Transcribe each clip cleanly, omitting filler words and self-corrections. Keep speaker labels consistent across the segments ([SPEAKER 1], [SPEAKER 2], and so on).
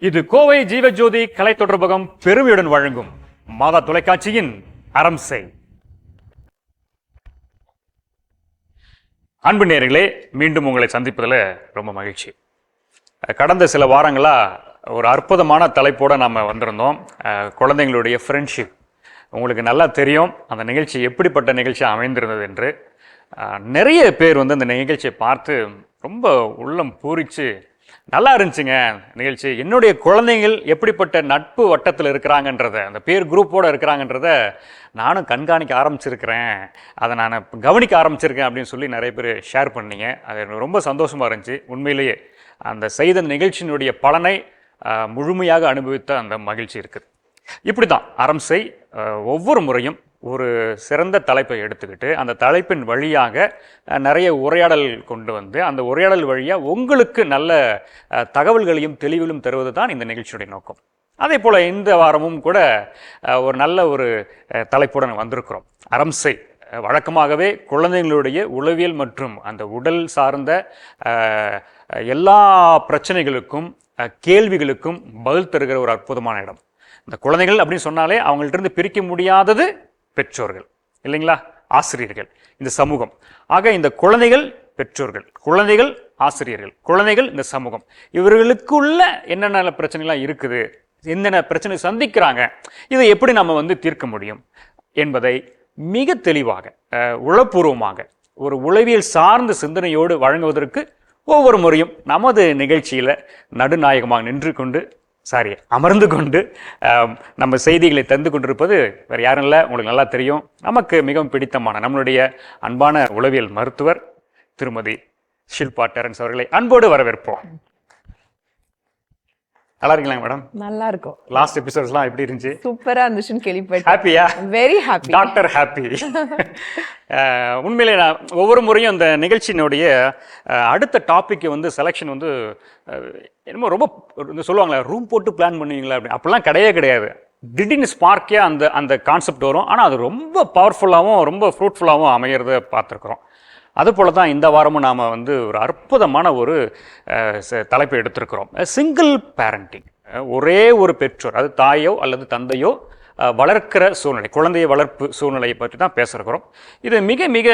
[SPEAKER 1] இது கோவை ஜீவஜோதி கலை தொடர்பகம் பெருமையுடன் வழங்கும் மாதா தொலைக்காட்சியின் அறம் செய். அன்பு நேயர்களே, மீண்டும் உங்களை சந்திப்பதில் ரொம்ப மகிழ்ச்சி. கடந்த சில வாரங்களாக ஒரு அற்புதமான தலைப்போடு நாம் வந்திருந்தோம். குழந்தைங்களுடைய ஃப்ரெண்ட்ஷிப். உங்களுக்கு நல்லா தெரியும் அந்த நிகழ்ச்சி எப்படிப்பட்ட நிகழ்ச்சியாக அமைந்திருந்தது என்று. நிறைய பேர் வந்து அந்த நிகழ்ச்சியை பார்த்து ரொம்ப உள்ளம் பூரித்து நல்லா இருந்துச்சுங்க நிகழ்ச்சி. என்னுடைய குழந்தைகள் எப்படிப்பட்ட நட்பு வட்டத்தில் இருக்கிறாங்கன்றத, அந்த பேர் குரூப்போடு இருக்கிறாங்கன்றத நானும் கண்காணிக்க ஆரம்பிச்சிருக்கிறேன், அதை நான் கவனிக்க ஆரம்பிச்சிருக்கேன் அப்படின்னு சொல்லி நிறைய பேர் ஷேர் பண்ணீங்க. அது எனக்கு ரொம்ப சந்தோஷமாக இருந்துச்சு. உண்மையிலேயே அந்த செய்த நிகழ்ச்சியினுடைய பலனை முழுமையாக அனுபவித்த அந்த மகிழ்ச்சி இருக்குது. இப்படி தான் அறம் செய் ஒவ்வொரு முறையும் ஒரு சிறந்த தலைப்பை எடுத்துக்கிட்டு அந்த தலைப்பின் வழியாக நிறைய உரையாடல் கொண்டு வந்து அந்த உரையாடல் வழியாக உங்களுக்கு நல்ல தகவல்களையும் தெளிவிலும் தருவது தான் இந்த நிகழ்ச்சியுடைய நோக்கம். அதே போல் இந்த வாரமும் கூட ஒரு நல்ல ஒரு தலைப்புடன் வந்திருக்கிறோம். அறம் செய். வழக்கமாகவே குழந்தைங்களுடைய உளவியல் மற்றும் அந்த உடல் சார்ந்த எல்லா பிரச்சனைகளுக்கும் கேள்விகளுக்கும் பதில் தருகிற ஒரு அற்புதமான இடம். இந்த குழந்தைகள் அப்படின்னு சொன்னாலே அவங்கள்ட்ட பிரிக்க முடியாதது பெற்றோர்கள் இல்லைங்களா, ஆசிரியர்கள், இந்த சமூகம். ஆக இந்த குழந்தைகள் பெற்றோர்கள், குழந்தைகள் ஆசிரியர்கள், குழந்தைகள் இந்த சமூகம், இவர்களுக்குள்ள என்னென்ன பிரச்சனைலாம் இருக்குது, என்னென்ன பிரச்சனை சந்திக்கிறாங்க, இதை எப்படி நம்ம வந்து தீர்க்க முடியும் என்பதை மிக தெளிவாக உளப்பூர்வமாக ஒரு உளவியல் சார்ந்த சிந்தனையோடு வழங்குவதற்கு ஒவ்வொரு முறையும் நமது நிகழ்ச்சியில் நடுநாயகமாக நின்று கொண்டு அமர்ந்து கொண்டு நம்ம செய்திகளை தந்து கொண்டிருப்பது வேறு யாரும் இல்லை, உங்களுக்கு நல்லா தெரியும், நமக்கு மிகவும் பிடித்தமான நம்மளுடைய அன்பான உளவியல் மருத்துவர் திருமதி ஷில்பா டெரன்ஸ் அவர்களை அன்போடு வரவேற்போம். நல்லா இருக்கீங்களா மேடம்? நல்லா இருக்கும். லாஸ்ட் எபிசோட்ஸ்லாம் எப்படி இருந்துச்சு? சூப்பரா இருந்துச்சுன்னு கேள்விப்பட்டேன். ஹாப்பியா? Very happy. Doctor happy. உண்மையிலே நான் ஒவ்வொரு முறையும் அந்த நிகழ்ச்சியினுடைய அடுத்த டாபிக் வந்து செலெக்ஷன் வந்து என்னமோ ரொம்ப சொல்லுவாங்களே, ரூம் போட்டு பிளான் பண்ணுவீங்களா அப்படி, அப்படிலாம் கிடையாது. திடீர்னு ஸ்பார்க்கியாக அந்த அந்த கான்செப்ட் வரும். ஆனால் அது ரொம்ப பவர்ஃபுல்லாகவும் ரொம்ப ஃப்ரூட்ஃபுல்லாகவும் அமைகிறத பார்த்துருக்குறோம். அதுபோல தான் இந்த வாரமும் நாம் வந்து ஒரு அற்புதமான ஒரு தலைப்பை எடுத்திருக்கிறோம். Single parenting. ஒரே ஒரு பெற்றோர், அது தாயோ அல்லது தந்தையோ வளர்க்கிற சூழ்நிலை, குழந்தைய வளர்ப்பு சூழ்நிலையை பற்றி தான் பேசுகிறோம். இது மிக மிக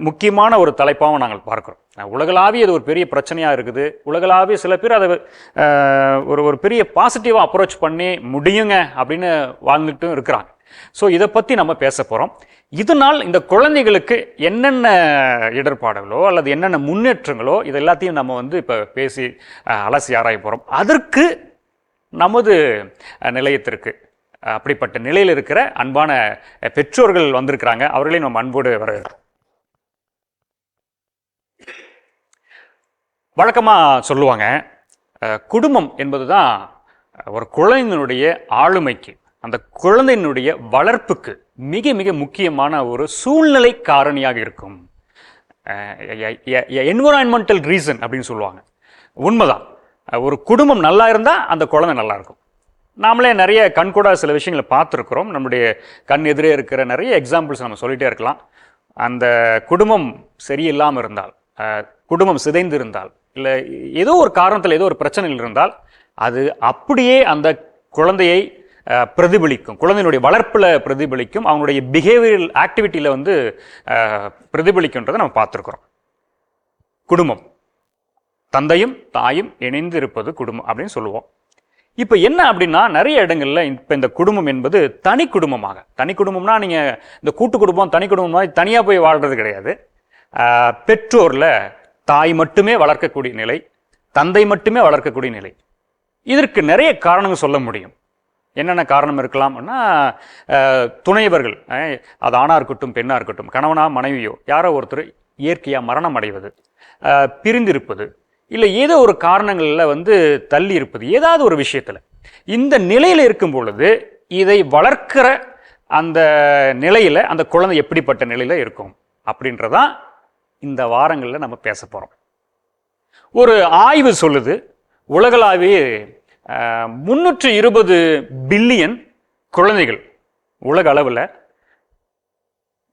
[SPEAKER 1] முக்கியமான ஒரு தலைப்பாகவும் நாங்கள் பார்க்குறோம். உலகளாவிய அது ஒரு பெரிய பிரச்சனையாக இருக்குது. உலகளாவிய சில பேர் அதை ஒரு பெரிய பாசிட்டிவாக அப்ரோச் பண்ணி முடியுங்க அப்படின்னு வாழ்ந்துட்டும் இருக்கிறாங்க. ஸோ இதை பற்றி நம்ம பேச போகிறோம். இதனால் இந்த குழந்தைகளுக்கு என்னென்ன இடர்பாடுகளோ அல்லது என்னென்ன முன்னேற்றங்களோ இது எல்லாத்தையும் நம்ம வந்து இப்போ பேசி அலசி ஆராய போகிறோம். அதற்கு நமது நிலையத்திற்கு அப்படிப்பட்ட நிலையில் இருக்கிற அன்பான பெற்றோர்கள் வந்திருக்கிறாங்க. அவர்களையும் நம்ம அன்போடு வரவேற்கிறோம். வழக்கமாக சொல்லுவாங்க, குடும்பம் என்பது தான் ஒரு குழந்தையினுடைய ஆளுமைக்கு, அந்த குழந்தையினுடைய வளர்ப்புக்கு மிக மிக முக்கியமான ஒரு சூழ்நிலை காரணியாக இருக்கும். என்விரான்மெண்டல் ரீசன் அப்படின்னு சொல்லுவாங்க. உண்மைதான். ஒரு குடும்பம் நல்லா இருந்தால் அந்த குழந்தை நல்லா இருக்கும். நாமளே நிறைய கண்கூடா சில விஷயங்களை பார்த்துருக்குறோம். நம்முடைய கண் எதிரே இருக்கிற நிறைய எக்ஸாம்பிள்ஸ் நம்ம சொல்லிகிட்டே இருக்கலாம். அந்த குடும்பம் சரியில்லாமல் இருந்தால், குடும்பம் சிதைந்து இருந்தால், இல்லை ஏதோ ஒரு காரணத்தில் ஏதோ ஒரு பிரச்சனைகள் இருந்தால் அது அப்படியே அந்த குழந்தையை பிரதிபலிக்கும், குழந்தையினுடைய வளர்ப்பில் பிரதிபலிக்கும், அவங்களுடைய பிஹேவியரல் ஆக்டிவிட்டியில் வந்து பிரதிபலிக்குன்றதை நம்ம பார்த்துருக்குறோம். குடும்பம், தந்தையும் தாயும் இணைந்து இருப்பது குடும்பம் அப்படின்னு சொல்லுவோம். இப்போ என்ன அப்படின்னா, நிறைய இடங்களில் இப்போ இந்த குடும்பம் என்பது தனி குடும்பமாக, தனி குடும்பம்னா நீங்கள் இந்த கூட்டு குடும்பம் தனி குடும்பம் மாதிரி தனியாக போய் வாழ்கிறது கிடையாது. பெற்றோரில் தாய் மட்டுமே வளர்க்கக்கூடிய நிலை, தந்தை மட்டுமே வளர்க்கக்கூடிய நிலை. இதற்கு நிறைய காரணங்கள் சொல்ல முடியும். என்னென்ன காரணம் இருக்கலாம்னா, துணைவர்கள், அது ஆணாக இருக்கட்டும் பெண்ணாக இருக்கட்டும், கணவனா மனைவியோ யாரோ ஒருத்தர் இயற்கையாக மரணம் அடைவது, பிரிந்திருப்பது, இல்லை ஏதோ ஒரு காரணங்களில் வந்து தள்ளி இருப்பது, ஏதாவது ஒரு விஷயத்தில் இந்த நிலையில் இருக்கும் பொழுது இதை வளர்க்கிற அந்த நிலையில் அந்த குழந்தை எப்படிப்பட்ட நிலையில் இருக்கும் அப்படின்றதான் இந்த வாரங்களில் நம்ம பேச போகிறோம். ஒரு ஆய்வு சொல்லுது, உலகளாவிய 320 பில்லியன் குழந்தைகள் உலக அளவில்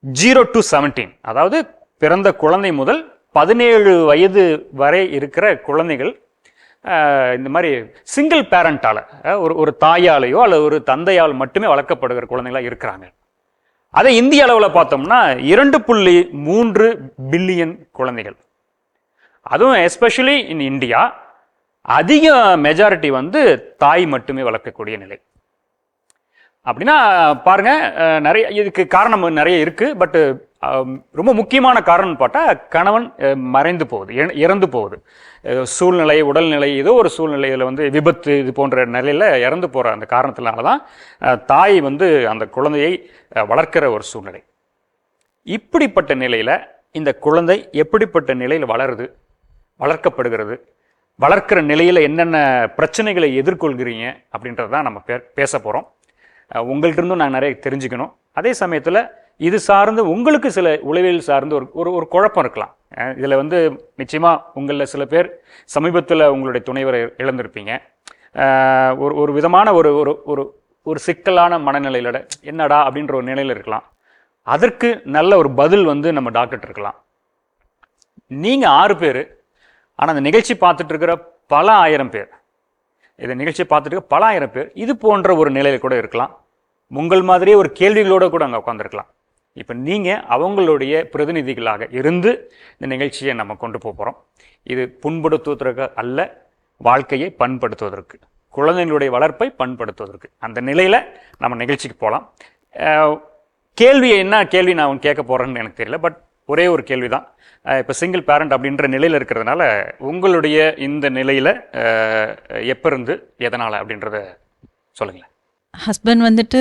[SPEAKER 1] 0 to 17, அதாவது பிறந்த குழந்தை முதல் 17 வயது வரை இருக்கிற குழந்தைகள் இந்த மாதிரி சிங்கிள் பேரண்டால் ஒரு தாயாலேயோ அல்லது ஒரு தந்தையால் மட்டுமே வளர்க்கப்படுகிற குழந்தைங்களா இருக்கிறாங்க. அதை இந்திய அளவில் பார்த்தோம்னா 2.3 பில்லியன் குழந்தைகள். அதுவும் எஸ்பெஷலி இன் இந்தியா அதிக மெஜாரிட்டி வந்து தாய் மட்டுமே வளர்க்கக்கூடிய நிலை. அப்படின்னா பாருங்க, நிறைய இதுக்கு காரணம் நிறைய இருக்கு. பட் ரொம்ப முக்கியமான காரணம் பார்த்தா கணவன் மறைந்து போகுது, இறந்து போகுது. சூழ்நிலை, உடல்நிலை, ஏதோ ஒரு சூழ்நிலையில் வந்து விபத்து இது போன்ற நிலையில் இறந்து போகிற அந்த காரணத்தினால தான் தாய் வந்து அந்த குழந்தையை வளர்க்கிற ஒரு சூழ்நிலை. இப்படிப்பட்ட நிலையில் இந்த குழந்தை எப்படிப்பட்ட நிலையில் வளர்க்கப்படுகிறது, வளர்க்கிற நிலையில் என்னென்ன பிரச்சனைகளை எதிர்கொள்கிறீங்க அப்படின்றது தான் நம்ம பேச போகிறோம். உங்கள்கிட்ட இருந்தும் நான் நிறைய தெரிஞ்சுக்கணும். அதே சமயத்தில் இது சார்ந்து உங்களுக்கு சில உளவியல் சார்ந்து ஒரு குழப்பம் இருக்கலாம். இதில் வந்து நிச்சயமாக உங்களில் சில பேர் சமீபத்தில் உங்களுடைய துணைவரை இழந்திருப்பீங்க. ஒரு விதமான ஒரு ஒரு ஒரு சிக்கலான மனநிலையில என்னடா அப்படின்ற ஒரு நிலையில் இருக்கலாம். அதற்கு நல்ல ஒரு பதில் வந்து நம்ம டாக்டர் இருக்கலாம். நீங்கள் 6 பேர், ஆனால் அந்த நிகழ்ச்சி பார்த்துட்டு இருக்கிற பல ஆயிரம் பேர், இதை நிகழ்ச்சி பார்த்துட்டு இருக்க பல ஆயிரம் பேர் இது போன்ற ஒரு நிலையில் கூட இருக்கலாம். உங்கள் மாதிரியே ஒரு கேள்விகளோடு கூட அங்கே உட்காந்துருக்கலாம். இப்போ நீங்கள் அவங்களுடைய பிரதிநிதிகளாக இருந்து இந்த நிகழ்ச்சியை நம்ம கொண்டு போகிறோம். இது புண்படுத்துவதற்கு அல்ல, வாழ்க்கையை பண்படுத்துவதற்கு, குழந்தைகளுடைய வளர்ப்பை பண்படுத்துவதற்கு. அந்த நிலையில் நம்ம நிகழ்ச்சிக்கு போகலாம். என்ன கேள்வி நான் கேட்க போகிறேன்னு எனக்கு தெரியல. பட் ஒரே ஒரு கேள்வி தான். இப்போ சிங்கிள் பேரண்ட் அப்படின்ற நிலையில் இருக்கிறதுனால உங்களுடைய இந்த நிலையில் எப்போ இருந்து எதனால் அப்படின்றத சொல்லுங்களேன்.
[SPEAKER 2] ஹஸ்பண்ட் வந்துட்டு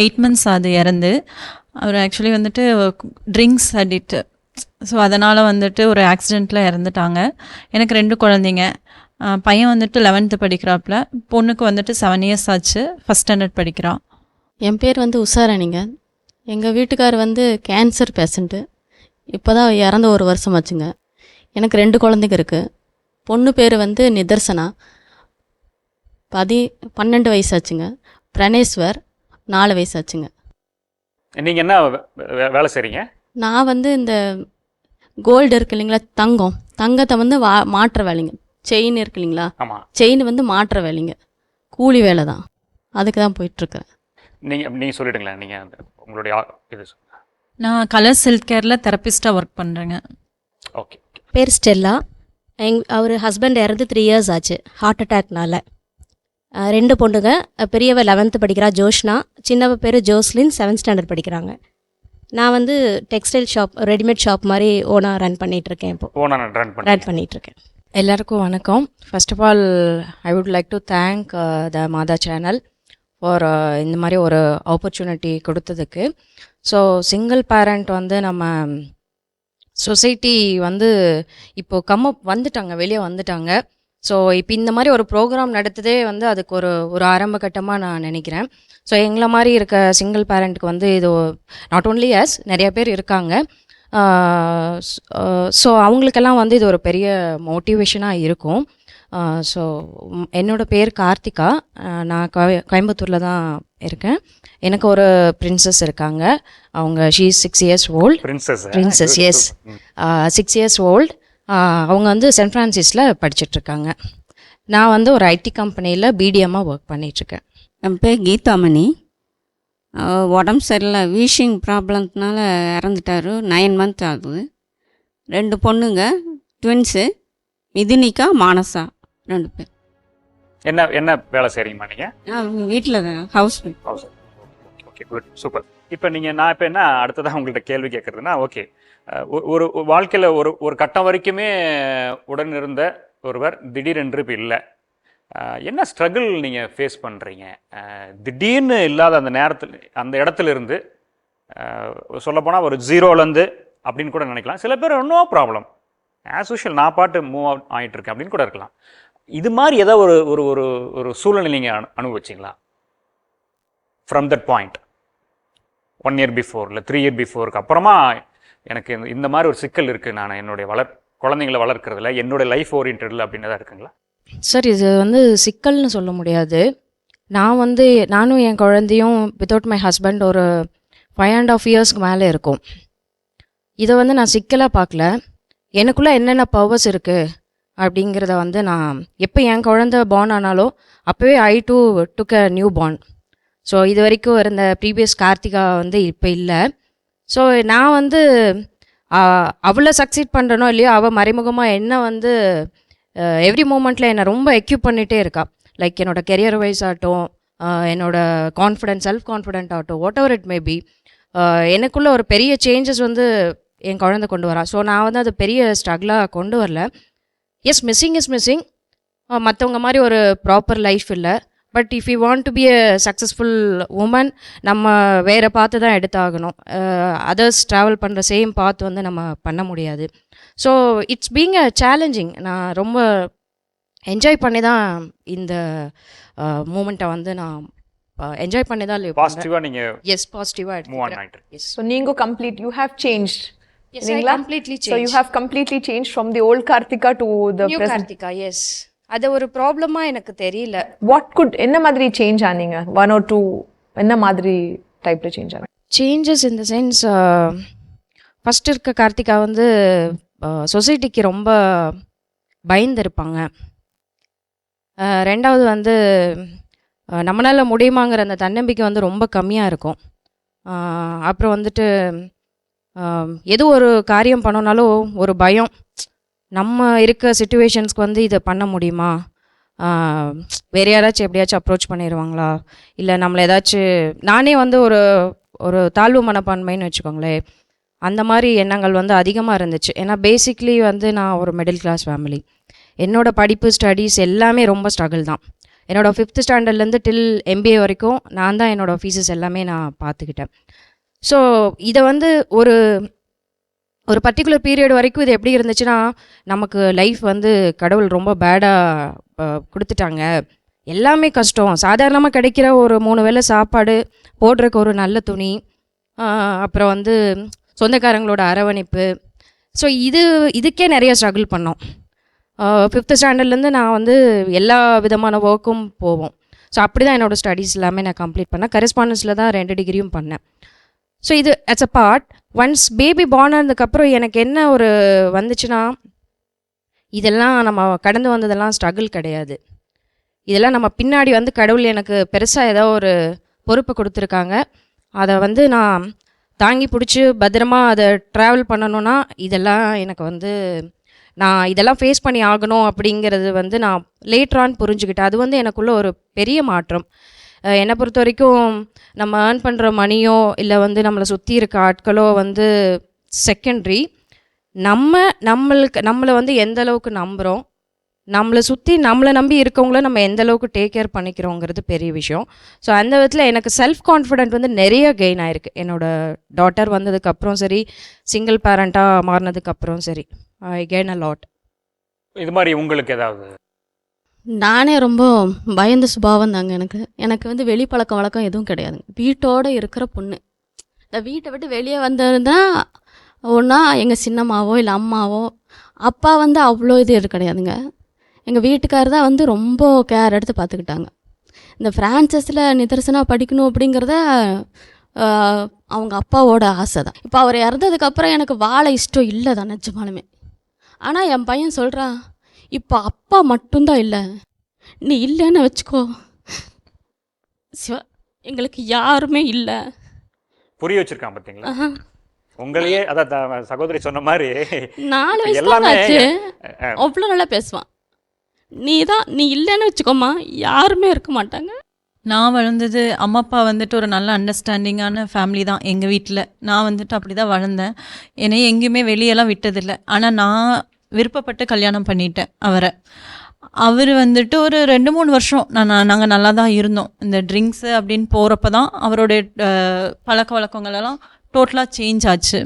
[SPEAKER 2] 8 months அது இறந்து. அவர் ஆக்சுவலி வந்துட்டு ட்ரிங்க்ஸ் அடிக்ட். ஸோ அதனால் வந்துட்டு ஒரு ஆக்சிடெண்ட்டில் இறந்துட்டாங்க. எனக்கு 2 குழந்தைங்க. பையன் வந்துட்டு 11th படிக்கிறாப்புல, பொண்ணுக்கு வந்துட்டு 7 years ஆச்சு, ஃபஸ்ட் ஸ்டாண்டர்ட் படிக்கிறான்.
[SPEAKER 3] என் பேர் வந்து உஷாராணிங்க. எங்கள் வீட்டுக்கார் வந்து கேன்சர் பேஷண்ட்டு. இப்போ தான் இறந்த 1 வருஷம் ஆச்சுங்க. எனக்கு 2 குழந்தைங்க இருக்குது. பொண்ணு பேர் வந்து நிதர்சனா, 12 வயசாச்சுங்க. பிரணேஸ்வர் 4 வயசாச்சுங்க.
[SPEAKER 1] நீங்கள் என்ன வேலை செய்கிறீங்க?
[SPEAKER 3] நான் வந்து இந்த கோல்டு இருக்கு இல்லைங்களா, தங்கத்தை வந்து மாற்ற வேலைங்க. செயின் இருக்கு இல்லைங்களா, செயின் வந்து மாற்ற வேலைங்க. கூலி வேலை தான், அதுக்கு தான் போயிட்டுருக்குறேன்.
[SPEAKER 1] நீங்கள் சொல்லிடுங்களேன், நீங்கள் உங்களுடைய இது.
[SPEAKER 2] நான் கலர்ஸ் ஹெல்த் கேரில் தெரப்பிஸ்ட்டாக ஒர்க் பண்ணுறேங்க.
[SPEAKER 1] ஓகே.
[SPEAKER 4] பேர் ஸ்டெல்லா. அவர் ஹஸ்பண்ட் இறந்து 3 years ஆச்சு ஹார்ட் அட்டாக்னால. 2 பொண்ணுங்க. பெரியவ 11th படிக்கிறா ஜோஷ்னா, சின்னவ பேர் ஜோஸ்லின் 7th standard படிக்கிறாங்க. நான் வந்து டெக்ஸ்டைல் ஷாப், ரெடிமேட் ஷாப் மாதிரி ஓனாக ரன் பண்ணிகிட்ருக்கேன். இப்போ ரன் பண்ணிகிட்ருக்கேன்.
[SPEAKER 5] எல்லாருக்கும் வணக்கம். First of all I would like to thank the Matha channel for இந்த மாதிரி ஒரு ஆப்பர்ச்சுனிட்டி கொடுத்ததுக்கு. ஸோ சிங்கிள் பேரண்ட் வந்து நம்ம சொசைட்டி வந்து இப்போது வந்துட்டாங்க, வெளியே வந்துட்டாங்க. ஸோ இப்போ இந்த மாதிரி ஒரு ப்ரோக்ராம் நடத்துதே வந்து அதுக்கு ஒரு ஆரம்ப கட்டமாக நான் நினைக்கிறேன். ஸோ எங்களை மாதிரி இருக்க சிங்கிள் பேரண்ட்டுக்கு வந்து இது நாட் ஓன்லி எஸ், நிறைய பேர் இருக்காங்க. ஸோ அவங்களுக்கெல்லாம் வந்து இது ஒரு பெரிய மோட்டிவேஷனாக இருக்கும். ஸோ என்னோடய பேர் கார்த்திகா. நான் கோயம்புத்தூரில் தான் இருக்கேன். எனக்கு ஒரு பிரின்சஸ் இருக்காங்க. அவங்க she is 6 years old. Princess yes, 6 years old. அவங்க வந்து சென்ட் ஃப்ரான்சிஸில் படிச்சிட்ருக்காங்க. நான் வந்து ஒரு ஐடி கம்பெனியில் பிடிஎம்மாக ஒர்க் பண்ணிகிட்ருக்கேன்.
[SPEAKER 6] என் பேர் கீதாமணி. உடம்பு சரியில்லை, வீஷிங் ப்ராப்ளம்னால இறந்துட்டார். 9 months ஆகுது. 2 பொண்ணுங்க, ட்வின்ஸு, மிதுனிகா, மானசா, 2 பேர்.
[SPEAKER 1] என்ன வேலை செய்கிறீங்கம்மா நீங்கள்?
[SPEAKER 6] நான் வீட்டில் தான், house wife.
[SPEAKER 1] Okay, good, super. இப்போ நான் இப்போ என்ன அடுத்ததான் உங்கள்கிட்ட கேள்வி கேட்குறதுன்னா, ஓகே, ஒரு வாழ்க்கையில் ஒரு கட்டம் வரைக்குமே உடன் இருந்த ஒருவர் திடீரென்று இப்போ இல்லை. என்ன ஸ்ட்ரகிள் நீங்கள் ஃபேஸ் பண்ணுறீங்க? திடீர்னு இல்லாத அந்த நேரத்தில், அந்த இடத்துல இருந்து சொல்லப்போனால் ஒரு 0லேருந்து அப்படின்னு கூட நினைக்கலாம். சில பேர் நோ ப்ராப்ளம், ஆஸ் யூஷுவல் நான் பாட்டு மூவ் அவுட் ஆகிட்டுருக்கேன் அப்படின்னு கூட இருக்கலாம். இது மாதிரி ஏதாவது ஒரு ஒரு ஒரு சூழ்நிலை நீங்கள் அனுபவிச்சிங்களா? From that point 1 year before இல்லை 3 year பிஃபோருக்கு அப்புறமா எனக்கு இந்த மாதிரி ஒரு சிக்கல் இருக்குது, நான் என்னுடைய குழந்தைங்களை வளர்க்குறதுல என்னோடய லைஃப் ஓரியன்டில் அப்படின்னு தான் இருக்குங்களா?
[SPEAKER 5] சார், இது வந்து சிக்கல்னு சொல்ல முடியாது. நானும் என் குழந்தையும் வித்தவுட் மை ஹஸ்பண்ட் ஒரு 5.5 yearsக்கு மேலே இருக்கும். இதை வந்து நான் சிக்கலாக பார்க்கல. எனக்குள்ளே என்னென்ன பவர்ஸ் இருக்குது அப்படிங்கிறத வந்து நான் எப்போ என் குழந்த பார்ன் ஆனாலோ அப்போவே I too took a newborn. So இது வரைக்கும் இருந்த ப்ரீவியஸ் கார்த்திகா வந்து இப்போ இல்லை. ஸோ நான் வந்து அவளை சக்சீட் பண்ணுறனோ இல்லையோ, அவள் மறைமுகமாக என்ன வந்து எவ்ரி மூமெண்ட்டில் என்னை ரொம்ப எக்யூப் பண்ணிகிட்டே இருக்கா. லைக் என்னோடய கெரியர் வைஸ் ஆகட்டும், என்னோட கான்ஃபிடென்ஸ், செல்ஃப் கான்ஃபிடென்ட் ஆகட்டும், what ever it may be, எனக்குள்ளே ஒரு பெரிய சேஞ்சஸ் வந்து என் குழந்தை கொண்டு வரா. ஸோ நான் வந்து அது பெரிய ஸ்ட்ரகிளாக கொண்டு வரல. Yes, missing is missing. மற்றவங்க மாதிரி ஒரு ப்ராப்பர் லைஃப் இல்லை. But if you want to be a successful woman, நம்ம வேறு பார்த்து தான் எடுத்தாகணும். அதர்ஸ் ட்ராவல் பண்ணுற சேம் பாத் வந்து நம்ம பண்ண முடியாது. So it's being a challenging. நான் ரொம்ப என்ஜாய் பண்ணி தான் இந்த மூமெண்ட்டை வந்து நான் என்ஜாய் பண்ணி தான் live பண்றேன்.
[SPEAKER 1] பாசிட்டிவா நீங்க
[SPEAKER 5] எஸ், பாசிட்டிவாக
[SPEAKER 1] மூவ் ஆன்
[SPEAKER 5] எடுத்துக்கிறேன்.
[SPEAKER 1] ஆயிட்டு
[SPEAKER 5] S,
[SPEAKER 7] So Ningo complete, you have changed.
[SPEAKER 5] yes, I
[SPEAKER 7] இல்லைங்களா?
[SPEAKER 5] completely
[SPEAKER 7] So you
[SPEAKER 5] changed.
[SPEAKER 7] have completely changed from the old Karthika to the
[SPEAKER 5] New
[SPEAKER 7] present.
[SPEAKER 5] Karthika, yes. அது ஒரு ப்ராப்ளமாக எனக்கு தெரியல.
[SPEAKER 7] What could, என்ன மாதிரி சேஞ்ச் ஆனீங்க? 1 or 2 என்ன மாதிரி டைப்ல சேஞ்ச் ஆனீங்க?
[SPEAKER 5] Changes in the sense, first இருக்க கார்த்திகா வந்து சொசைட்டிக்கு ரொம்ப பயந்துருப்பாங்க. ரெண்டாவது வந்து நம்மளால் முடியுமாங்கிற அந்த தன்னம்பிக்கை வந்து ரொம்ப கம்மியாக இருக்கும். அப்புறம் வந்துட்டு எது ஒரு காரியம் பண்ணோனாலும் ஒரு பயம். நம்ம இருக்க சுச்சுவேஷன்ஸ்க்கு வந்து இதை பண்ண முடியுமா, வேறு யாராச்சும் எப்படியாச்சும் அப்ரோச் பண்ணிடுவாங்களா, இல்லை நம்மளை ஏதாச்சும், நானே வந்து ஒரு ஒரு தாழ்வு மனப்பான்மைன்னு வச்சுக்கோங்களேன், அந்த மாதிரி எண்ணங்கள் வந்து அதிகமாக இருந்துச்சு. ஏன்னா பேசிக்லி வந்து நான் ஒரு மிடில் கிளாஸ் ஃபேமிலி. என்னோடய படிப்பு, ஸ்டடீஸ் எல்லாமே ரொம்ப ஸ்ட்ரகிள் தான். என்னோடய 5th ஸ்டாண்டர்ட்லேருந்து டில் MBA வரைக்கும் நான் தான் என்னோடய ஃபீஸஸ் எல்லாமே நான் பார்த்துக்கிட்டேன். ஸோ இதை வந்து ஒரு ஒரு பர்டிகுலர் பீரியட் வரைக்கும் இது எப்படி இருந்துச்சுன்னா, நமக்கு லைஃப் வந்து கடவுள் ரொம்ப பேடாக கொடுத்துட்டாங்க, எல்லாமே கஷ்டம், சாதாரணமாக கிடைக்கிற ஒரு 3 வேளை சாப்பாடு, போடுறதுக்கு ஒரு நல்ல துணி, அப்புறம் வந்து சொந்தக்காரங்களோட அரவணைப்பு. ஸோ இதுக்கே நிறைய ஸ்ட்ரகிள் பண்ணோம். 5th ஸ்டாண்டர்ட்லேருந்து நான் வந்து எல்லா விதமான ஒர்க்கும் போவோம். ஸோ அப்படி தான் என்னோடய ஸ்டடீஸ் எல்லாமே நான் கம்ப்ளீட் பண்ணேன். கரஸ்பாண்டன்ஸில் தான் 2 டிகிரியும் பண்ணேன். ஸோ இது ads a part. Once baby born ஆனதுக்கப்புறம் எனக்கு என்ன ஒரு வந்துச்சுன்னா, இதெல்லாம் நம்ம கடந்து வந்ததெல்லாம் ஸ்ட்ரகிள் கிடையாது. இதெல்லாம் நம்ம பின்னாடி வந்து கடவுள் எனக்கு பெருசாக ஏதோ ஒரு பொறுப்பை கொடுத்துருக்காங்க. அதை வந்து நான் தாங்கி பிடிச்சி பத்திரமா அதை ட்ராவல் பண்ணணுன்னா, இதெல்லாம் எனக்கு வந்து நான் இதெல்லாம் ஃபேஸ் பண்ணி ஆகணும் அப்படிங்கிறது வந்து நான் லேட்டரான் புரிஞ்சுக்கிட்டேன். அது வந்து எனக்குள்ள ஒரு பெரிய மாற்றம். என்னை பொறுத்த வரைக்கும் நம்ம ஏர்ன் பண்ணுற மணியோ இல்லை வந்து நம்மளை சுற்றி இருக்க ஆட்களோ வந்து செகண்ட்ரி. நம்மளை வந்து எந்த அளவுக்கு நம்புகிறோம், நம்மளை சுற்றி நம்மளை நம்பி இருக்கவங்கள நம்ம எந்த அளவுக்கு டேக் கேர் பண்ணிக்கிறோங்கிறது பெரிய விஷயம். ஸோ அந்த விதத்தில் எனக்கு செல்ஃப் கான்ஃபிடென்ட் வந்து நிறைய கெயின் ஆயிருக்கு. என்னோடய டாட்டர் வந்ததுக்கப்புறம் சரி, சிங்கிள் பேரண்ட்டாக மாறினதுக்கப்புறம் சரி, ஐ கெயின் அ லாட்.
[SPEAKER 1] இது மாதிரி உங்களுக்கு ஏதாவது?
[SPEAKER 3] நானே ரொம்ப பயந்த சுபாவம் தாங்க. எனக்கு வந்து வெளி பழக்கம் வழக்கம் எதுவும் கிடையாதுங்க. வீட்டோடு இருக்கிற பொண்ணு. இந்த வீட்டை விட்டு வெளியே வந்திருந்தா ஒன்றா எங்கள் சின்னம்மாவோ இல்லை அம்மாவோ, அப்பா வந்து அவ்வளோ இது கிடையாதுங்க. எங்கள் வீட்டுக்காரர் தான் வந்து ரொம்ப கேர் எடுத்து பார்த்துக்கிட்டாங்க. இந்த ஃப்ரான்சஸில் நிதர்சனா படிக்கணும் அப்படிங்கிறத அவங்க அப்பாவோட ஆசை தான். இப்போ அவர் இறந்ததுக்கப்புறம் எனக்கு வாழ இஷ்டம் இல்லை தான் நிஜமாலுமே. ஆனால் என் பையன் சொல்கிறான், இப்போ அப்பா மட்டும்தான் இல்லை, நீ இல்லைன்னு வச்சுக்கோ சிவா, எங்களுக்கு யாருமே இல்லை.
[SPEAKER 1] புரிய வச்சிருக்கான் பார்த்தீங்களா? உங்களையே அதான் சகோதரி சொன்ன மாதிரி
[SPEAKER 3] 4 வயசு
[SPEAKER 1] எல்லாமே
[SPEAKER 3] ஆச்சு, அவ்வளோ நல்லா பேசுவான். நீ இல்லைன்னு வச்சுக்கோமா, யாருமே இருக்க மாட்டாங்க.
[SPEAKER 2] நான் வளர்ந்தது அம்மா அப்பா வந்துட்டு ஒரு நல்ல அண்டர்ஸ்டாண்டிங்கான ஃபேமிலி தான் எங்கள் வீட்டில். நான் வந்துட்டு அப்படி தான் வளர்ந்தேன். என்னைய எங்கேயுமே வெளியெல்லாம் விட்டதில்லை. ஆனால் நான் விருப்பப்பட்டு கல்யாணம் பண்ணிட்டேன் அவரை. அவர் வந்துட்டு ஒரு 2-3 வருஷம் நாங்கள் நல்லா தான் இருந்தோம். இந்த ட்ரிங்க்ஸு அப்படின்னு போகிறப்ப தான் அவருடைய பழக்க வழக்கங்களெல்லாம் டோட்டலாக சேஞ்ச் ஆச்சு.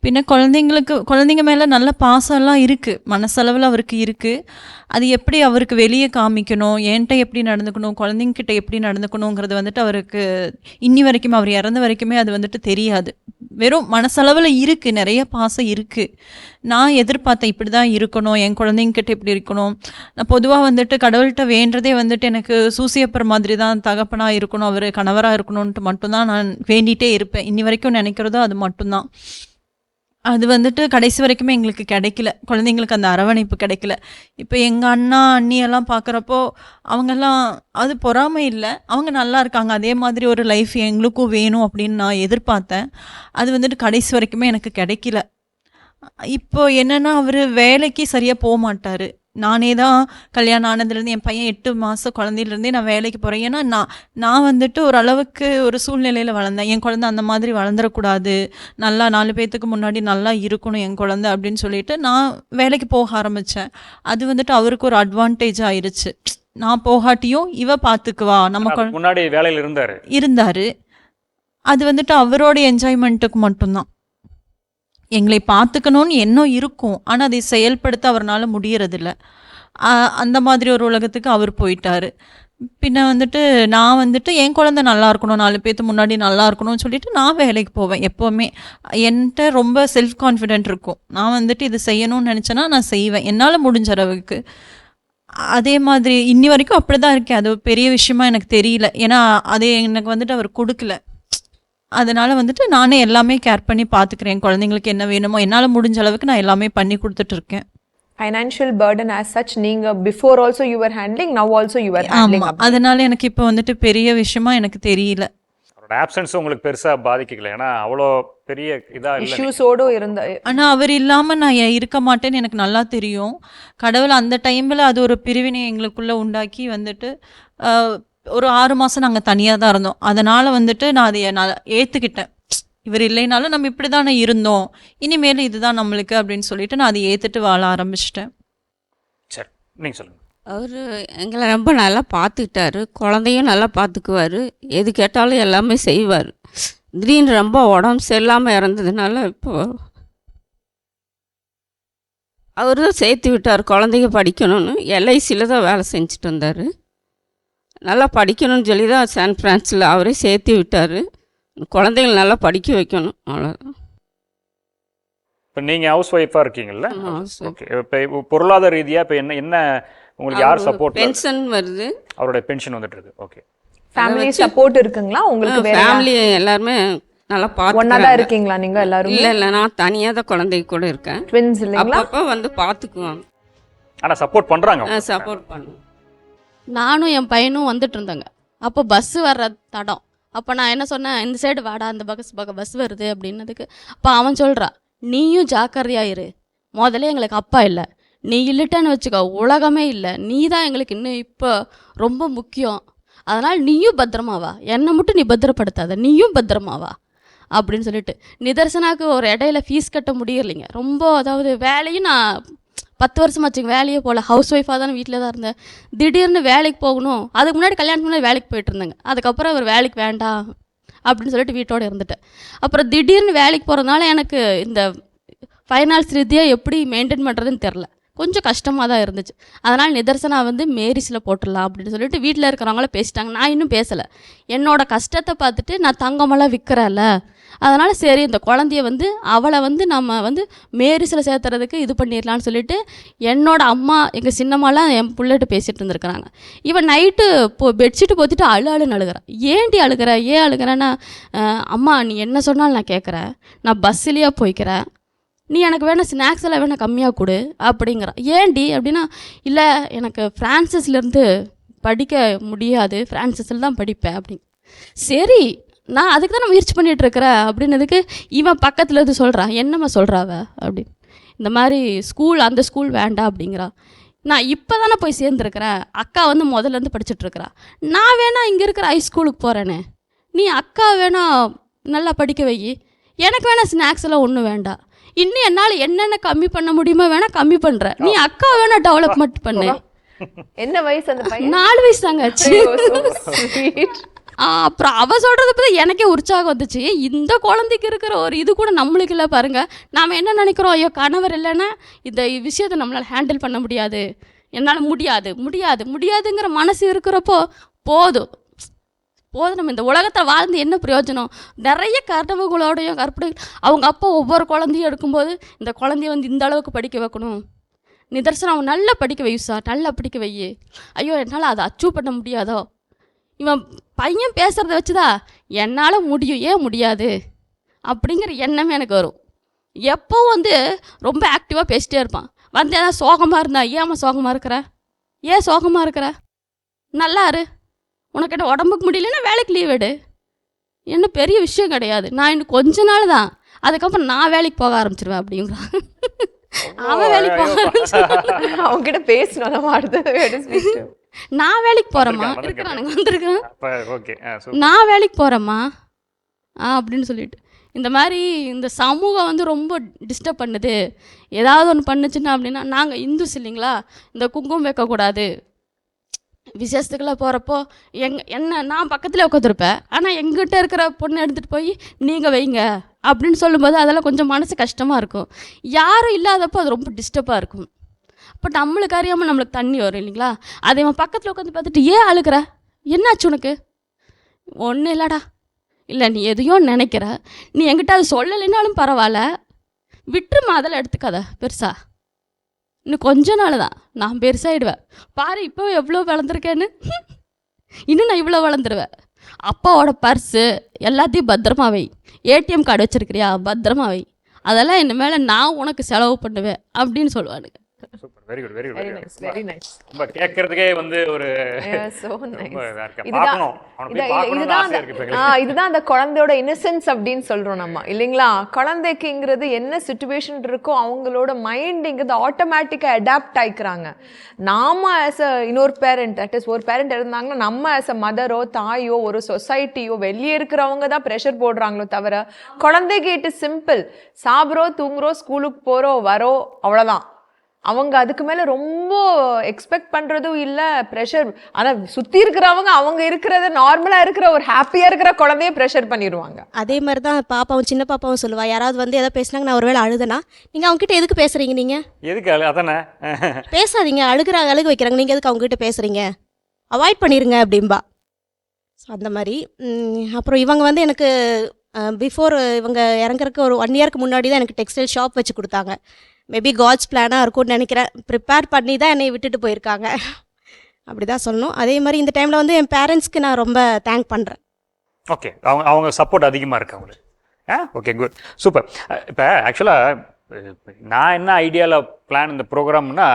[SPEAKER 2] பின்ன குழந்தைங்க மேலே நல்ல பாசம்லாம் இருக்குது, மனசளவில் அவருக்கு இருக்குது. அது எப்படி அவருக்கு வெளியே காமிக்கணும், என்கிட்ட எப்படி நடந்துக்கணும், குழந்தைங்கிட்ட எப்படி நடந்துக்கணுங்கிறது வந்துட்டு அவருக்கு இன்னி வரைக்குமே, அவர் இறந்த வரைக்குமே அது வந்துட்டு தெரியாது. வெறும் மனசளவில் இருக்குது, நிறைய பாசம் இருக்குது. நான் எதிர்பார்த்தேன் இப்படி தான் இருக்கணும், என் குழந்தைங்கிட்ட இப்படி இருக்கணும். நான் பொதுவாக வந்துட்டு கடவுள்கிட்ட வேண்டதே வந்துட்டு எனக்கு சூசியப்பர் மாதிரி தான் தகப்பனாக இருக்கணும், அவர் கணவராக இருக்கணும்ன்ட்டு மட்டும்தான் நான் வேண்டிகிட்டே இருப்பேன். இன்னி வரைக்கும் நினைக்கிறதோ அது மட்டும்தான். அது வந்துட்டு கடைசி வரைக்குமே எங்களுக்கு கிடைக்கல. குழந்தைங்களுக்கு அந்த அரவணைப்பு கிடைக்கல. இப்போ எங்கள் அண்ணா அண்ணியெல்லாம் பார்க்குறப்போ அவங்கெல்லாம் அது பொறாமை இல்லை, அவங்க நல்லா இருக்காங்க. அதே மாதிரி ஒரு லைஃப் எங்களுக்கும் வேணும் அப்படின்னு நான் எதிர்பார்த்தேன். அது வந்துட்டு கடைசி வரைக்குமே எனக்கு கிடைக்கல. இப்போ என்னென்னா அவர் வேலைக்கு சரியாக போக மாட்டார். நானே தான் கல்யாணம் ஆனதுலேருந்து என் பையன் 8 மாதம் குழந்தையிலேருந்தே நான் வேலைக்கு போகிறேன். ஏன்னா நான் வந்துட்டு ஓரளவுக்கு ஒரு சூழ்நிலையில் வளர்ந்தேன். என் குழந்தை அந்த மாதிரி வளர்ந்துடக்கூடாது, நல்லா 4 பேர்த்துக்கு முன்னாடி நல்லா இருக்கணும் என் குழந்தை அப்படின்னு சொல்லிட்டு நான் வேலைக்கு போக ஆரம்பித்தேன். அது வந்துட்டு அவருக்கு ஒரு அட்வான்டேஜ் ஆயிடுச்சு. நான் போகாட்டியும் இவ பார்த்துக்குவா, நம்ம
[SPEAKER 1] முன்னாடி வேலையில்
[SPEAKER 2] இருந்தார். அது வந்துட்டு அவரோட என்ஜாய்மெண்ட்டுக்கு மட்டும்தான். எங்களை பார்த்துக்கணும்னு எண்ணம் இருக்கும், ஆனால் அதை செயல்படுத்த அவரால் முடியறதில்ல. அந்த மாதிரி ஒரு உலகத்துக்கு அவர் போயிட்டார். பின்ன வந்துட்டு நான் வந்துட்டு என் குழந்தை நல்லா இருக்கணும், 4 பேர்த்து முன்னாடி நல்லா இருக்கணும்னு சொல்லிட்டு நான் வேலைக்கு போவேன். எப்போவுமே என்கிட்ட ரொம்ப செல்ஃப் கான்ஃபிடென்ட் இருக்கும். நான் வந்துட்டு இது செய்யணும்னு நினச்சேன்னா நான் செய்வேன், என்னால் முடிஞ்ச அளவுக்கு. அதே மாதிரி இன்னி வரைக்கும் அப்படி தான் இருக்கேன். அது பெரிய விஷயமா எனக்கு தெரியல, ஏன்னா அது எனக்கு வந்துட்டு அவர் கொடுக்கல. அதனால் வந்துட்டு நானே எல்லாமே கேர் பண்ணி பார்த்துக்கிறேன். குழந்தைங்களுக்கு என்ன வேணுமோ என்னால் முடிஞ்ச அளவுக்கு நான் எல்லாமே பண்ணி கொடுத்துட்ருக்கேன்.
[SPEAKER 7] ஃபைனான்ஷியல் burden as such நீங்கள் before also you are handling, now also you are handling.
[SPEAKER 2] ஆமாம், அதனால் எனக்கு இப்போ வந்துட்டு பெரிய விஷயமா எனக்கு தெரியல.
[SPEAKER 1] அவரோட ஆப்சன்ஸ் உங்களுக்கு பெருசாக பாதிக்கல, ஏன்னா அவ்வளோ பெரிய இதாக
[SPEAKER 7] இஷ்யூஸோடு இருந்த.
[SPEAKER 2] ஆனால் அவர் இல்லாமல் நான் இருக்க மாட்டேன்னு எனக்கு நல்லா தெரியும். கடவுள் அந்த டைமில் அது ஒரு பிரிவினை எங்களுக்குள்ளே உண்டாக்கி வந்துட்டு ஒரு 6 மாதம் நாங்கள் தனியாக தான் இருந்தோம். அதனால் வந்துட்டு நான் அதை ஏற்றுக்கிட்டேன். இவர் இல்லைனாலும் நம்ம இப்படி தானே இருந்தோம், இனிமேல் இதுதான் நம்மளுக்கு அப்படின்னு சொல்லிட்டு நான் அதை ஏற்றுட்டு வாழ ஆரம்பிச்சிட்டேன்.
[SPEAKER 1] சரி, நீங்கள் சொல்லுங்கள்.
[SPEAKER 6] அவர் எங்களை ரொம்ப நல்லா பார்த்துக்கிட்டாரு, குழந்தையும் நல்லா பார்த்துக்குவார், எது கேட்டாலும் எல்லாமே செய்வார். திடீர்னு ரொம்ப உடம்பு சரியில்லாமல் இறந்ததுனால இப்போ அவர் தான் சேர்த்து விட்டார். குழந்தைங்க படிக்கணும்னு எல்ஐசியில் தான் வேலை செஞ்சுட்டு வந்தார். நல்லா படிக்கணும்னு சொல்லி தான் சான் ஃப்ரான்ஸில் அவரே சேர்த்து விட்டார். குழந்தைகள் நல்லா படிக்க வைக்கணும், அவ்வளோதான்.
[SPEAKER 1] இப்போ நீங்கள் ஹவுஸ் ஒய்ஃபாக இருக்கீங்கல்ல? ஓகே. இப்போ பொருளாதார ரீதியாக இப்போ என்ன உங்களுக்கு யார் சப்போர்ட்?
[SPEAKER 6] பென்ஷன் வருது,
[SPEAKER 1] அவருடைய பென்ஷன் வந்துட்டு இருக்கு. ஓகே.
[SPEAKER 7] ஃபேமிலி சப்போர்ட் இருக்குங்களா உங்களுக்கு?
[SPEAKER 6] ஃபேமிலி எல்லாருமே நல்லா
[SPEAKER 7] ஒண்ணா தான் இருக்கீங்களா நீங்க எல்லாரும்?
[SPEAKER 6] இல்லை, நான் தனியாக தான் குழந்தைங்க கூட இருக்கேன்.
[SPEAKER 7] ட்வின்ஸ் இல்லைங்களா?
[SPEAKER 6] அப்பப்போ வந்து பார்த்துக்குவாங்க.
[SPEAKER 1] ஆனால் சப்போர்ட் பண்ணுறாங்க.
[SPEAKER 6] சப்போர்ட் பண்ணுவோம்.
[SPEAKER 3] நானும் என் பையனும் வந்துட்டு இருந்தாங்க. அப்போ பஸ்ஸு வர்ற தடம். அப்போ நான் என்ன சொன்னேன், இந்த சைடு வாடா, அந்த பஸ் வருது அப்படின்னதுக்கு அப்போ அவன் சொல்கிறா, நீயும் ஜாக்கிரதையாயிரு, முதல்ல எங்களுக்கு அப்பா இல்லை, நீ இல்லட்டேன்னு வச்சுக்கோ உலகமே இல்லை, நீ தான் எங்களுக்கு இன்னும் இப்போ ரொம்ப முக்கியம், அதனால் நீயும் பத்திரமாவா, என்னை மட்டும் நீ பத்திரப்படுத்தாத, நீயும் பத்திரமாவா அப்படின்னு சொல்லிட்டு. நிதர்சனாவுக்கு ஒரு இடையில ஃபீஸ் கட்ட முடியலைங்க. ரொம்ப அதாவது வேலையும் நான் 10 வருஷமாச்சுங்க வேலையே போகல, ஹவுஸ் ஒய்ஃபாக தானே வீட்டில் தான் இருந்தேன். திடீர்னு வேலைக்கு போகணும். அதுக்கு முன்னாடி கல்யாணத்துக்கு முன்னாடி வேலைக்கு போயிட்டு இருந்தேங்க. அதுக்கப்புறம் அவர் வேலைக்கு வேண்டாம் அப்படின்னு சொல்லிட்டு வீட்டோடு இருந்துட்டேன். அப்புறம் திடீர்னு வேலைக்கு போகிறதுனால எனக்கு இந்த ஃபைனான்ஸ் ரீதியாக எப்படி மெயின்டைன் பண்ணுறதுன்னு தெரில, கொஞ்சம் கஷ்டமாக தான் இருந்துச்சு. அதனால் நிதர்சனா வந்து மேரிஸில் போட்டுடலாம் அப்படின்னு சொல்லிட்டு வீட்டில் இருக்கிறவங்கள பேசிட்டாங்க. நான் இன்னும் பேசலை. என்னோடய கஷ்டத்தை பார்த்துட்டு நான் தங்கமெல்லாம் விற்கிறேன்ல, அதனால் சரி இந்த குழந்தைய வந்து அவளை வந்து நம்ம வந்து மேரிஸில் சேர்த்துறதுக்கு இது பண்ணிடலான்னு சொல்லிட்டு என்னோடய அம்மா எங்கள் சின்னம்மாலாம் என் பிள்ளைகிட்ட பேசிகிட்டு இருந்துருக்குறாங்க. இவன் நைட்டு பெட்ஷீட்டு போத்திட்டு அழுன்னு அழுகிறேன். ஏன்டி அழுகிற, ஏன் அழுகிறேன்னா, அம்மா நீ என்ன சொன்னாலும் நான் கேட்குறேன், நான் பஸ்ஸிலேயே போய்க்கிறேன், நீ எனக்கு வேணால் ஸ்நாக்ஸ் எல்லாம் வேணால் கம்மியாக கொடு அப்படிங்கிறான். ஏன்டி அப்படின்னா, இல்லை எனக்கு ஃப்ரான்சிஸ்லேருந்து படிக்க முடியாது, ஃப்ரான்சிஸில் தான் படிப்பேன் அப்படின்னு. சரி நான் அதுக்கு தான் முயற்சி பண்ணிகிட்ருக்கிறேன் அப்படின்னதுக்கு இவன் பக்கத்தில் இருந்து சொல்கிறான், என்னம்மா சொல்கிறாவ அப்படின்னு. இந்த மாதிரி அந்த ஸ்கூல் வேண்டாம் அப்படிங்கிறா. நான் இப்போ தானே போய் சேர்ந்துருக்கிறேன், அக்கா வந்து முதல்லேருந்து படிச்சுட்ருக்கிறா, நான் வேணா இங்கே இருக்கிற ஹைஸ்கூலுக்கு போகிறேனே, நீ அக்கா வேணா நல்லா படிக்க வை, எனக்கு வேணா ஸ்நாக்ஸ் எல்லாம் ஒன்றும் வேண்டாம், இன்னும் என்னால் என்னென்ன கம்மி பண்ண முடியுமோ வேணா கம்மி பண்ணுறேன், நீ அக்கா வேணா டெவலப்மெண்ட் பண்ணு.
[SPEAKER 7] என்ன வயசு அந்த பையன்?
[SPEAKER 3] 4 வயசு தாங்க ஆச்சு. அப்புறம் அவ சொல்கிறத பற்றி எனக்கே உற்சாகம் வந்துச்சு. இந்த குழந்தைக்கு இருக்கிற ஒரு இது கூட நம்மளுக்கு இல்லை பாருங்க. நாம் என்ன நினைக்கிறோம், ஐயோ கணவர் இல்லைன்னா இந்த விஷயத்தை நம்மளால் ஹேண்டில் பண்ண முடியாது, என்னால் முடியாதுங்கிற மனசு இருக்கிறப்போ போதும் நம்ம இந்த உலகத்தில் வாழ்ந்து என்ன பிரயோஜனம். நிறைய கர்ணவங்களோடையும் அவங்க அப்பா ஒவ்வொரு குழந்தையும் எடுக்கும்போது இந்த குழந்தைய வந்து இந்த அளவுக்கு படிக்க வைக்கணும், நிதர்சனம் அவன் நல்லா படிக்க வை சார், நல்லா படிக்க வை, ஐயோ என்னால் அதை அச்சீவ் பண்ண முடியாதோ, இவன் பையன் பேசுகிறத வச்சுதா என்னால் முடியும், ஏன் முடியாது அப்படிங்கிற எண்ணமே எனக்கு வரும். எப்போ வந்து ரொம்ப ஆக்டிவாக பேசிட்டே இருப்பான். வந்து ஏதாவது சோகமாக இருந்தா, ஏம்மா சோகமாக இருக்கிற, ஏன் சோகமாக இருக்கிற, நல்லா இரு, உனக்கு என்ன உடம்புக்கு முடியலன்னா வேலைக்கு லீவ் எடு, என்ன பெரிய விஷயம் கிடையாது, நான் இன்னும் கொஞ்ச நாள் தான், அதுக்கப்புறம் நான் வேலைக்கு போக ஆரம்பிச்சிருவேன் அப்படிங்கிறான். அவன் வேலைக்கு போக ஆரம்பிச்சிருவான்.
[SPEAKER 7] அவங்க கிட்ட பேசணும் நம்ம அடுத்தது.
[SPEAKER 3] நான் வேலைக்கு போகிறேம்மா,
[SPEAKER 1] வந்திருக்கான்,
[SPEAKER 3] இருக்கிறானுங்க வந்திருக்கான்,
[SPEAKER 1] அப்போ ஓகே
[SPEAKER 3] நான் வேலைக்கு போகிறேம்மா அப்படின்னு சொல்லிட்டு. இந்த மாதிரி இந்த சமூகம் வந்து ரொம்ப டிஸ்டர்ப் பண்ணுது. ஏதாவது ஒன்று பண்ணுச்சுன்னா அப்படின்னா, நாங்கள் இந்துஸ் இல்லைங்களா, இந்த குங்குமம் வைக்கக்கூடாது, விசேஷத்துக்கெல்லாம் போகிறப்போ என்ன நான் பக்கத்தில் உட்காந்துருப்பேன், ஆனால் எங்கிட்ட இருக்கிற பொண்ணை எடுத்துகிட்டு போய் நீங்கள் வைங்க அப்படின்னு சொல்லும்போது அதெல்லாம் கொஞ்சம் மனசு கஷ்டமாக இருக்கும். யாரும் இல்லாதப்போ அது ரொம்ப டிஸ்டர்பாக இருக்கும். அப்போ நம்மளுக்கு அறியாமல் நம்மளுக்கு தண்ணி வரும் இல்லைங்களா, அதை அவன் பக்கத்தில் உட்காந்து பார்த்துட்டு ஏன் அழுகிற, என்னாச்சு உனக்கு, ஒன்றும் இல்லைடா, இல்லை நீ எதையோ நினைக்கிற, நீ என்கிட்ட அது சொல்லலைனாலும் பரவாயில்ல, விட்டுருமா, அதெல்லாம் எடுத்துக்காத பெருசா, இன்னும் கொஞ்ச நாள் தான் நான் பெருசாகிடுவேன், பாரு இப்போ எவ்வளோ வளர்ந்துருக்கேன்னு, இன்னும் நான் இவ்வளோ வளர்ந்துருவேன், அப்பாவோட பர்ஸு எல்லாத்தையும் பத்திரமா வை, ஏடிஎம் கார்டு வச்சுருக்கிறியா பத்திரமா வை, அதெல்லாம் இனிமேல் நான் உனக்கு செலவு பண்ணுவேன் அப்படின்னு சொல்லுவானுங்க.
[SPEAKER 1] Super, very good, very
[SPEAKER 7] very
[SPEAKER 1] good.
[SPEAKER 7] Nice, very nice.
[SPEAKER 1] ரொம்ப கேட்கறதுக்கே வந்து ஒரு
[SPEAKER 7] So nice.
[SPEAKER 1] ரொம்ப இதா இருக்கு.
[SPEAKER 7] இதுதான்
[SPEAKER 1] பார்க்கணும், அவனை போய் பார்க்கணும்னு ஆசையா இருக்கு இப்போ எங்களுக்கு.
[SPEAKER 7] இதுதான் அந்த குழந்தையோட இன்னசென்ஸ் அப்படின்னு சொல்றோம் நம்ம இல்லைங்களா. குழந்தைக்குங்கிறது என்ன சுச்சுவேஷன் இருக்கோ அவங்களோட மைண்டுங்கிறது ஆட்டோமேட்டிக்கா அடாப்ட் ஆயிக்கிறாங்க. நாம ஆஸ் அ இன்னொரு பேரண்ட், தட் இஸ் ஒரு பேரண்ட் இருந்தாங்கன்னா நம்ம ஆஸ் அ மதரோ தாயோ ஒரு சொசைட்டியோ வெளியே இருக்கிறவங்க தான் ப்ரெஷர் போடுறாங்களோ தவிர, குழந்தைக்கு இட் இஸ் சிம்பிள், சாப்பிட்றோம் தூங்குறோம் ஸ்கூலுக்கு போறோம் வரோம் அவ்வளோதான். அவங்க அதுக்கு மேலே ரொம்ப எக்ஸ்பெக்ட் பண்ணுறதும் இல்லை, ப்ரெஷர். ஆனால் சுற்றி இருக்கிறவங்க அவங்க இருக்கிறத நார்மலாக இருக்கிற ஒரு ஹாப்பியாக இருக்கிற குழந்தைய ப்ரெஷர் பண்ணிடுவாங்க.
[SPEAKER 4] அதே மாதிரி தான் பாப்பாவும் சின்ன பாப்பாவும் சொல்லுவா, யாராவது வந்து எதாவது பேசினாங்க நான் ஒருவேளை அழுதுனா, நீங்கள் அவங்ககிட்ட எதுக்கு பேசுகிறீங்க, நீங்கள்
[SPEAKER 1] எதுக்கு அதானே
[SPEAKER 4] பேசாதீங்க, அழுக வைக்கிறாங்க, நீங்கள் எதுக்கு அவங்ககிட்ட பேசுகிறீங்க, அவாய்ட் பண்ணிடுங்க அப்படின்பா. ஸோ அந்த மாதிரி அப்புறம் இவங்க வந்து எனக்கு பிஃபோர் இவங்க இறங்குறதுக்கு ஒரு 1 இயருக்கு முன்னாடி தான் எனக்கு டெக்ஸ்டைல் ஷாப் வச்சு கொடுத்தாங்க. மேபி காட்ஸ் பிளானாக இருக்கும்னு நினைக்கிறேன். ப்ரிப்பேர் பண்ணி தான் என்னை விட்டுட்டு போயிருக்காங்க, அப்படி தான் சொல்லணும். அதே மாதிரி இந்த டைமில் வந்து என் பேரண்ட்ஸ்க்கு நான் ரொம்ப தேங்க் பண்ணுறேன்.
[SPEAKER 1] ஓகே, அவங்க சப்போர்ட் அதிகமாக இருக்கு அவங்களுக்கு. Okay, good, super. இப்போ ஆக்சுவலாக நான் என்ன ஐடியாவில் பிளான் இந்த ப்ரோக்ராம்னா,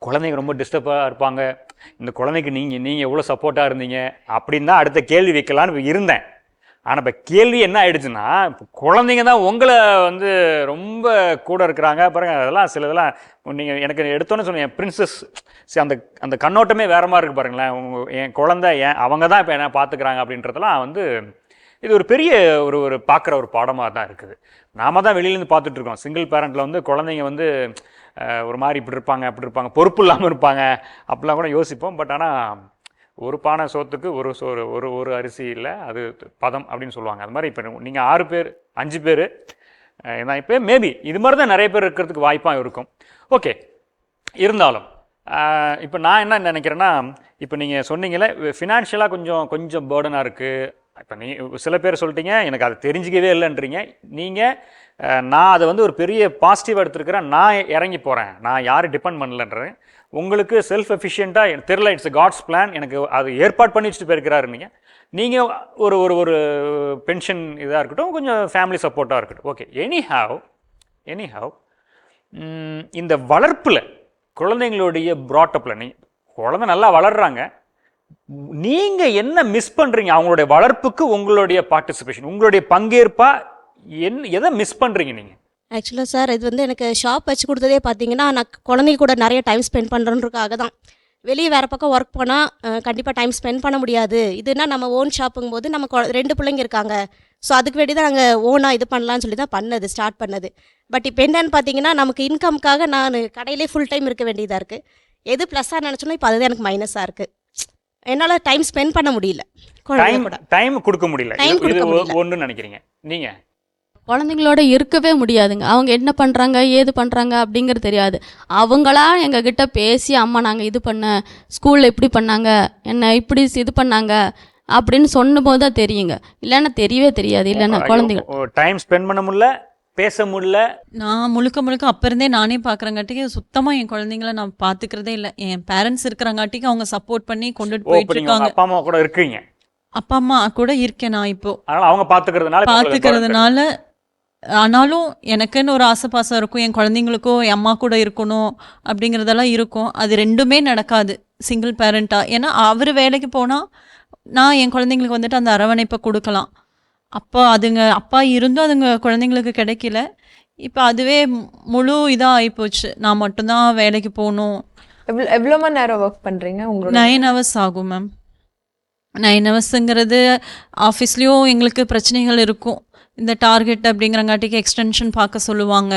[SPEAKER 1] குழந்தைங்க ரொம்ப டிஸ்டர்பாக இருப்பாங்க, இந்த குழந்தைக்கு நீங்கள் எவ்வளோ சப்போர்ட்டாக இருந்தீங்க அப்படின்னு தான் அடுத்த கேள்வி வைக்கலான்னு இருந்தேன். ஆனால் இப்போ கேள்வி என்ன ஆயிடுச்சுன்னா, இப்போ குழந்தைங்க தான் உங்களை வந்து ரொம்ப கூட இருக்கிறாங்க பாருங்கள். அதெல்லாம் சில இதெல்லாம் நீங்கள் எனக்கு எடுத்தோன்னு சொன்னீங்க பிரின்சஸ், சரி அந்த அந்த கண்ணோட்டமே வேறு மாதிரி இருக்குது பாருங்களேன். என் குழந்தை அவங்க தான் இப்போ என்ன பார்த்துக்கிறாங்க அப்படின்றதெல்லாம் வந்து இது ஒரு பெரிய ஒரு பார்க்குற ஒரு பாடமாக தான் இருக்குது. நாம தான் வெளியிலேருந்து பார்த்துட்ருக்கோம். சிங்கிள் பேரண்ட்டில் வந்து குழந்தைங்க வந்து ஒரு மாதிரி இப்படி இருப்பாங்க அப்படி இருப்பாங்க, பொறுப்பு இல்லாமல் இருப்பாங்க அப்படிலாம் கூட யோசிப்போம். பட் ஆனால் ஒரு பானை சோத்துக்கு ஒரு சோறு, ஒரு அரிசி இல்லை அது பதம் அப்படின்னு சொல்லுவாங்க. அது மாதிரி இப்போ நீங்கள் 6 பேர் 5 பேர் நான் இப்போ மேபி இது மாதிரி தான் நிறைய பேர் இருக்கிறதுக்கு வாய்ப்பாக இருக்கும். ஓகே, இருந்தாலும் இப்போ நான் என்ன நினைக்கிறேன்னா, இப்போ நீங்கள் சொன்னீங்களே ஃபினான்ஷியலாக கொஞ்சம் பேர்டனாக இருக்குது. இப்போ சில பேர் சொல்லிட்டீங்க எனக்கு அது தெரிஞ்சிக்கவே இல்லைன்றீங்க. நீங்கள் நான் அதை வந்து ஒரு பெரிய பாசிட்டிவாக எடுத்துருக்கிறேன், நான் இறங்கி போகிறேன், நான் யாரும் டிபெண்ட் பண்ணலன்றேன். உங்களுக்கு செல்ஃப் எஃபிஷியண்ட்டாக தெரில, இட்ஸ் காட்ஸ் பிளான், எனக்கு அது ஏற்பாடு பண்ணி வச்சுட்டு போயிருக்கிறாரு. நீங்கள் ஒரு ஒரு ஒரு பென்ஷன் இதாக இருக்கட்டும், கொஞ்சம் ஃபேமிலி சப்போர்ட்டாக இருக்கட்டும். ஓகே, எனிஹவ் இந்த வளர்ப்பில் குழந்தைங்களுடைய ப்ராட்டப்பில் குழந்தை நல்லா வளர்கிறாங்க, நீங்கள் என்ன மிஸ் பண்ணுறீங்க அவங்களுடைய வளர்ப்புக்கு? உங்களுடைய பார்ட்டிசிபேஷன், உங்களுடைய பங்கேற்பா எதை மிஸ் பண்ணுறீங்க நீங்கள்?
[SPEAKER 4] ஆக்சுவலாக சார், இது வந்து எனக்கு ஷாப் வச்சு கொடுத்ததே பார்த்தீங்கன்னா, நான் குழந்தைங்க கூட நிறைய டைம் ஸ்பெண்ட் பண்ணுறதுக்காக தான். வெளியே வேறு பக்கம் ஒர்க் போனால் கண்டிப்பாக டைம் ஸ்பெண்ட் பண்ண முடியாது. இதுனா நம்ம ஓன் ஷாப்புங்கும் போது நம்ம 2 பிள்ளைங்க இருக்காங்க, ஸோ அதுக்கு வேண்டி தான் நாங்கள் ஓனாக இது பண்ணலான்னு சொல்லி தான் ஸ்டார்ட் பண்ணது. பட் இப்போ என்னன்னு பார்த்தீங்கன்னா, நமக்கு இன்கம்காக நான் கடையிலே ஃபுல் டைம் இருக்க வேண்டியதாக இருக்குது. எது ப்ளஸ்ஸாக நினச்சோன்னா இப்போ அதுதான் எனக்கு மைனஸாக இருக்குது. என்னால் டைம் ஸ்பெண்ட் பண்ண முடியல,
[SPEAKER 1] டைம் கொடுக்க முடியல. ஒன்று நினைக்கிறீங்க நீங்கள்?
[SPEAKER 3] குழந்தைங்களோட இருக்கவே முடியாதுங்க. அவங்க என்ன பண்ணுறாங்க ஏது பண்ணுறாங்க அப்படிங்கிறது தெரியாது. அவங்களா எங்ககிட்ட பேசி, அம்மா நாங்கள் இது பண்ண ஸ்கூலில் இப்படி பண்ணாங்க, என்ன இப்படி இது பண்ணாங்க அப்படின்னு சொன்னபோது தான் தெரியுங்க. இல்லைன்னா தெரியவே தெரியாது. இல்லைன்னா குழந்தைங்க
[SPEAKER 1] டைம் ஸ்பெண்ட் பண்ண முடியல, பேச முடியல.
[SPEAKER 2] நான் முழுக்க அப்போ இருந்தே நானே பார்க்குறங்காட்டிக்கு சுத்தமாக என் குழந்தைங்கள நான் பார்த்துக்கிறதே இல்லை. என் பேரண்ட்ஸ் இருக்கிறங்காட்டிக்கு அவங்க சப்போர்ட் பண்ணி கொண்டுட்டு போயிட்டு இருக்காங்க.
[SPEAKER 1] அப்பா அம்மா கூட இருக்கீங்க?
[SPEAKER 2] அப்பா அம்மா கூட இருக்கேன் நான் இப்போ.
[SPEAKER 1] அதனால அவங்க பார்த்துக்கிறதுனால
[SPEAKER 2] ஆனாலும் எனக்குன்னு ஒரு ஆசை பாசம் இருக்கும், என் குழந்தைங்களுக்கும் என் அம்மா கூட இருக்கணும் அப்படிங்கிறதெல்லாம் இருக்கும். அது ரெண்டுமே நடக்காது சிங்கிள் பேரண்ட்டாக. ஏன்னா அவர் வேலைக்கு போனால் நான் என் குழந்தைங்களுக்கு வந்துட்டு அந்த அரவணைப்பை கொடுக்கலாம். அப்போ அதுங்க அப்பா இருந்தும் அதுங்க குழந்தைங்களுக்கு கிடைக்கல. இப்போ அதுவே முழு இதாக ஆகிப்போச்சு. நான் மட்டும்தான் வேலைக்கு போகணும்.
[SPEAKER 7] எவ்வளோ மணி நேரம் ஒர்க் பண்ணுறீங்க உங்களோட?
[SPEAKER 2] 9 hours ஆகும் மேம். 9 hours ஆஃபீஸ்லேயும் எங்களுக்கு பிரச்சனைகள் இருக்கும். இந்த டார்கெட் அப்படிங்கிறங்காட்டிக்கு எக்ஸ்டென்ஷன் பார்க்க சொல்லுவாங்க.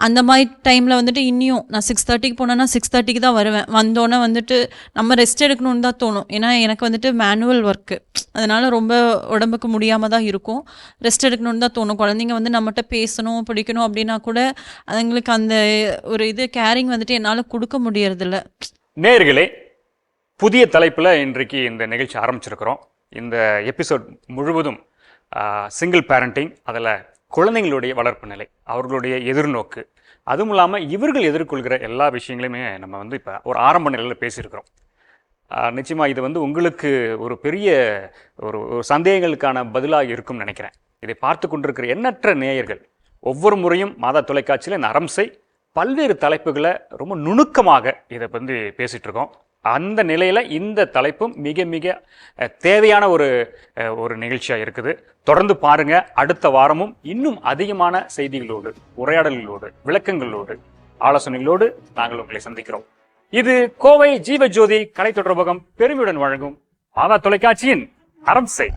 [SPEAKER 2] அந்த மாதிரி டைமில் வந்துட்டு இன்னியும் நான் 6:30 போனேன்னா 6:30 தான் வருவேன். வந்தோன்னே வந்துட்டு நம்ம ரெஸ்ட் எடுக்கணும்னு தான் தோணும். ஏன்னா எனக்கு வந்துட்டு மேனுவல் ஒர்க்கு, அதனால் ரொம்ப உடம்புக்கு முடியாமல் தான் இருக்கும். ரெஸ்ட் எடுக்கணும்னு தான் தோணும். குழந்தைங்க வந்து நம்மகிட்ட பேசணும் பிடிக்கணும் அப்படின்னா கூட அதுங்களுக்கு அந்த ஒரு இது கேரிங் வந்துட்டு என்னால் கொடுக்க முடியறதில்ல.
[SPEAKER 1] நேயர்களே, புதிய தலைப்பில் இன்றைக்கு இந்த நிகழ்ச்சி ஆரம்பிச்சிருக்கிறோம். இந்த எபிசோட் முழுவதும் சிங்கிள் பேரண்டிங், அதில் குழந்தைங்களுடைய வளர்ப்பு நிலை, அவர்களுடைய எதிர்நோக்கு, அதுவும் இல்லாமல் இவர்கள் எதிர்கொள்கிற எல்லா விஷயங்களையுமே நம்ம வந்து இப்போ ஒரு ஆரம்ப நிலையில் பேசியிருக்கிறோம். நிச்சயமாக இது வந்து உங்களுக்கு ஒரு பெரிய ஒரு சந்தேகங்களுக்கான பதிலாக இருக்கும்னு நினைக்கிறேன். இதை பார்த்து கொண்டிருக்கிற எண்ணற்ற நேயர்கள் ஒவ்வொரு முறையும் மாதா தொலைக்காட்சியில் இந்த அரம்சை பல்வேறு தலைப்புகளை ரொம்ப நுணுக்கமாக இதை வந்து பேசிகிட்டு இருக்கோம். அந்த நிலையில் இந்த தலைப்பும் மிக மிக தேவையான ஒரு நிகழ்ச்சியாக இருக்குது. தொடர்ந்து பாருங்க. அடுத்த வாரமும் இன்னும் அதிகமான செய்திகளோடு, உரையாடல்களோடு, விளக்கங்களோடு, ஆலோசனைகளோடு நாங்கள் உங்களை சந்திக்கிறோம். இது கோவை ஜீவஜோதி கலை தொடர்பகம் பெருமையுடன் வழங்கும் மாதா தொலைக்காட்சியின் அரம்சை.